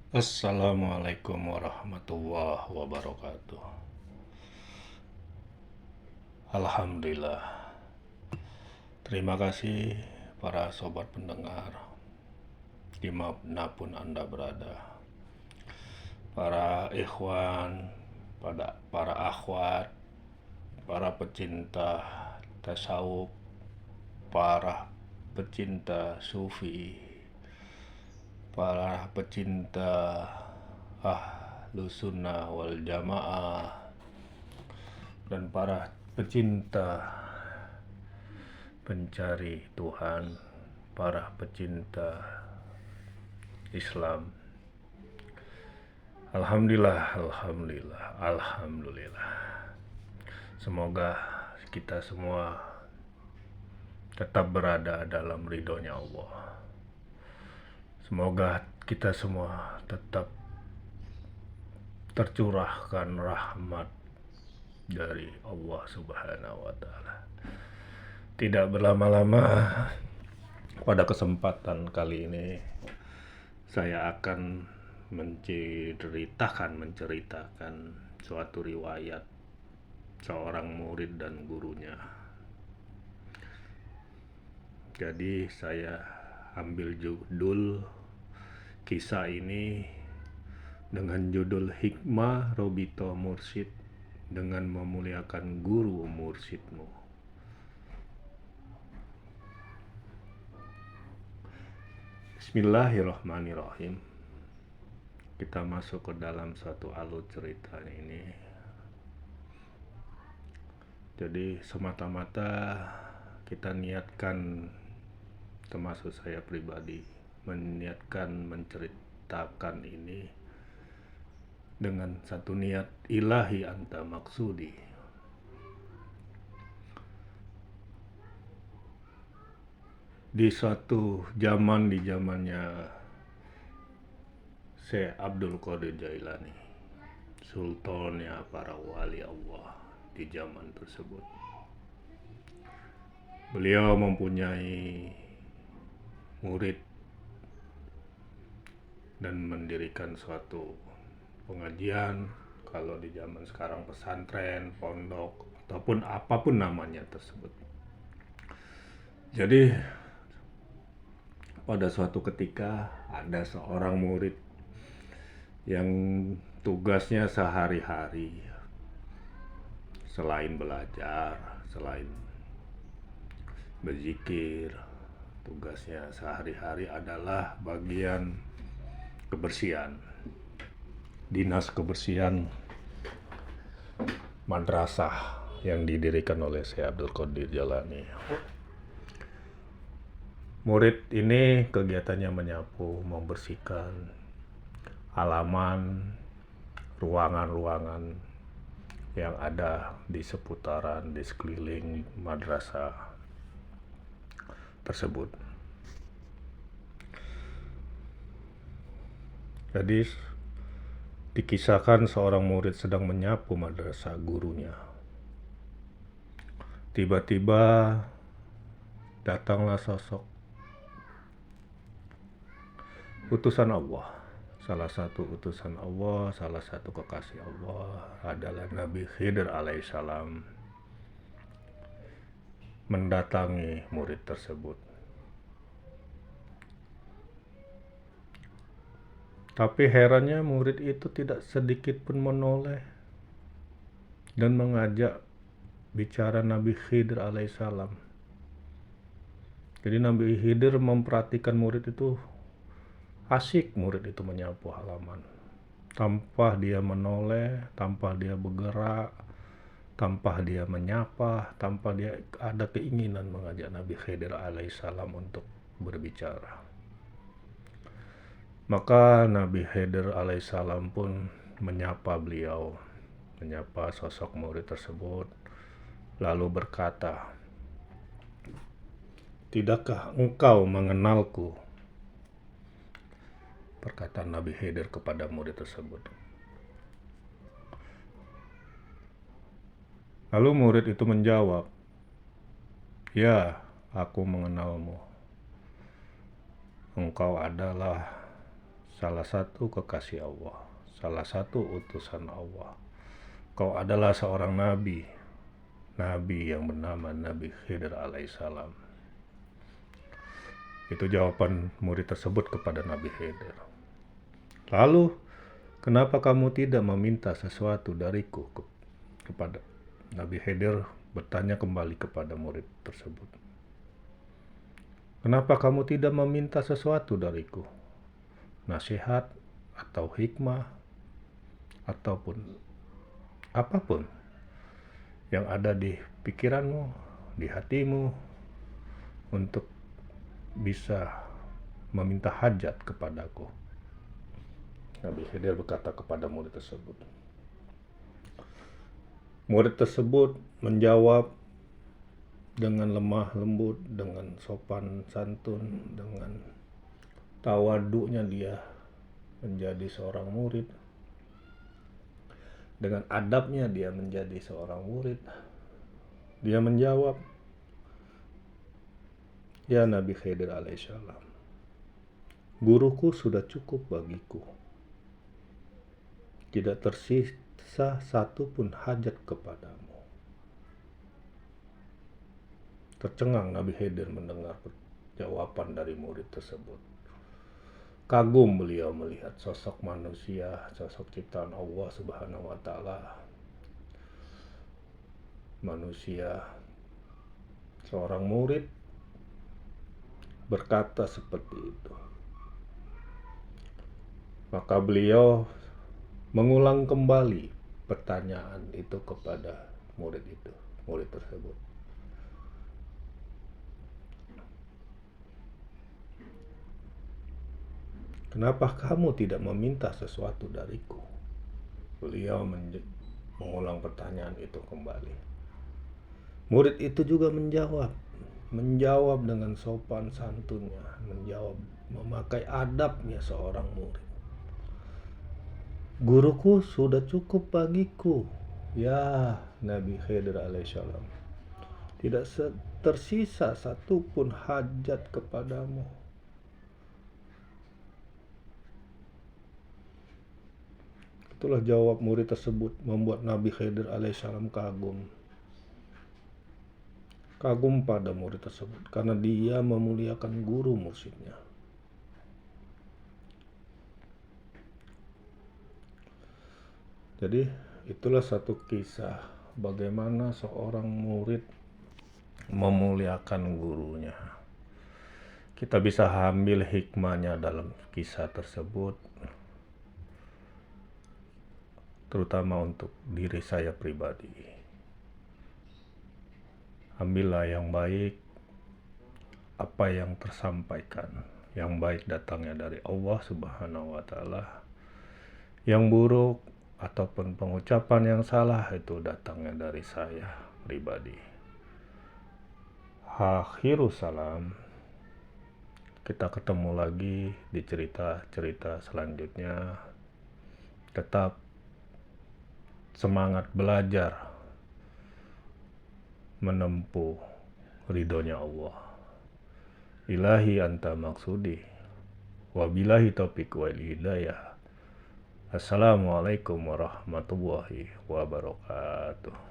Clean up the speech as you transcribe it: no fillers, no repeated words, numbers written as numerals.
Assalamualaikum warahmatullahi wabarakatuh. Alhamdulillah. Terima kasih para sobat pendengar dimanapun Anda berada. Para ikhwan, para akhwat, para pecinta tasawuf, para pecinta sufi, para pecinta ahlus sunnah wal jamaah, dan para pecinta pencari Tuhan, para pecinta Islam. Alhamdulillah, alhamdulillah, alhamdulillah. Semoga kita semua tetap berada dalam ridhonya Allah. Semoga kita semua tetap tercurahkan rahmat dari Allah Subhanahu wa Ta'ala. Tidak berlama-lama, pada kesempatan kali ini saya akan menceritakan suatu riwayat seorang murid dan gurunya. Jadi saya ambil judul kisah ini dengan judul Hikmah Robito Mursyid dengan memuliakan guru mursyidmu. Bismillahirrahmanirrahim. Kita masuk ke dalam satu alur cerita ini. Jadi semata-mata kita niatkan, termasuk saya pribadi, meniatkan menceritakan ini dengan satu niat ilahi anta maksudi. Di suatu zaman, di zamannya Syekh Abdul Qadir Jailani, sultannya para wali Allah di zaman tersebut, beliau mempunyai murid dan mendirikan suatu pengajian, kalau di zaman sekarang pesantren, pondok, ataupun apapun namanya tersebut. Jadi pada suatu ketika ada seorang murid yang tugasnya sehari-hari selain belajar, selain berzikir, tugasnya sehari-hari adalah bagian kebersihan, dinas kebersihan madrasah yang didirikan oleh Syekh Abdul Qadir Jailani. Murid ini kegiatannya menyapu, membersihkan halaman, ruangan-ruangan yang ada di seputaran, di sekeliling madrasah tersebut. Jadi dikisahkan seorang murid sedang menyapu madrasah gurunya. Tiba-tiba datanglah sosok utusan Allah. Salah satu utusan Allah, salah satu kekasih Allah adalah Nabi Khidir alaihissalam mendatangi murid tersebut. Tapi herannya murid itu tidak sedikit pun menoleh dan mengajak bicara Nabi Khidir alaihissalam. Jadi Nabi Khidir memperhatikan murid itu. Asik murid itu menyapu halaman, tanpa dia menoleh, tanpa dia bergerak, tanpa dia menyapa, tanpa dia ada keinginan mengajak Nabi Khidir alaihissalam untuk berbicara. Maka Nabi Khidir alaihissalam pun menyapa beliau, menyapa sosok murid tersebut, lalu berkata, "Tidakkah engkau mengenalku?" Perkataan Nabi Khidir kepada murid tersebut. Lalu murid itu menjawab, "Ya, aku mengenalmu. Engkau adalah salah satu kekasih Allah, salah satu utusan Allah. Kau adalah seorang nabi, nabi yang bernama Nabi Khidir alaihissalam. Itu jawaban murid tersebut kepada Nabi Khidir. Lalu, kenapa kamu tidak meminta sesuatu dariku? Kepada Nabi Khidir bertanya kembali kepada murid tersebut. Kenapa kamu tidak meminta sesuatu dariku? Nasihat atau hikmah ataupun apapun yang ada di pikiranmu, di hatimu untuk bisa meminta hajat kepadaku. Nabi Khidir berkata kepada murid tersebut. Murid tersebut menjawab dengan lemah lembut, dengan sopan santun, dengan tawaduknya dia menjadi seorang murid. Dengan adabnya dia menjadi seorang murid. Dia menjawab, "Ya Nabi Khidir alaihissalam, guruku sudah cukup bagiku. Tidak tersisa satu pun hajat kepadamu." Tercengang Nabi Khidir mendengar jawaban dari murid tersebut. Kagum beliau melihat sosok manusia, sosok ciptaan Allah Subhanahu wa Ta'ala. Manusia, seorang murid berkata seperti itu. Maka beliau mengulang kembali pertanyaan itu kepada murid tersebut. Kenapa kamu tidak meminta sesuatu dariku? Beliau mengulang pertanyaan itu kembali. Murid itu juga menjawab dengan sopan santunnya, memakai adabnya seorang murid. Guruku sudah cukup bagiku, ya Nabi Khidir alaihissalam. Tidak tersisa satu pun hajat kepadamu. Itulah jawab murid tersebut membuat Nabi Khidir alaihissalam kagum. Kagum pada murid tersebut karena dia memuliakan guru mursyidnya. Jadi itulah satu kisah bagaimana seorang murid memuliakan gurunya. Kita bisa ambil hikmahnya dalam kisah tersebut, terutama untuk diri saya pribadi. Ambillah yang baik, apa yang tersampaikan. Yang baik datangnya dari Allah Subhanahu wa Ta'ala. Yang buruk ataupun pengucapan yang salah itu datangnya dari saya pribadi. Akhiru salam. Kita ketemu lagi di cerita-cerita selanjutnya. Tetap semangat belajar menempuh ridhonya Allah. Ilahi anta maksudi, wabillahi taufiq wal hidayah. Assalamualaikum warahmatullahi wabarakatuh.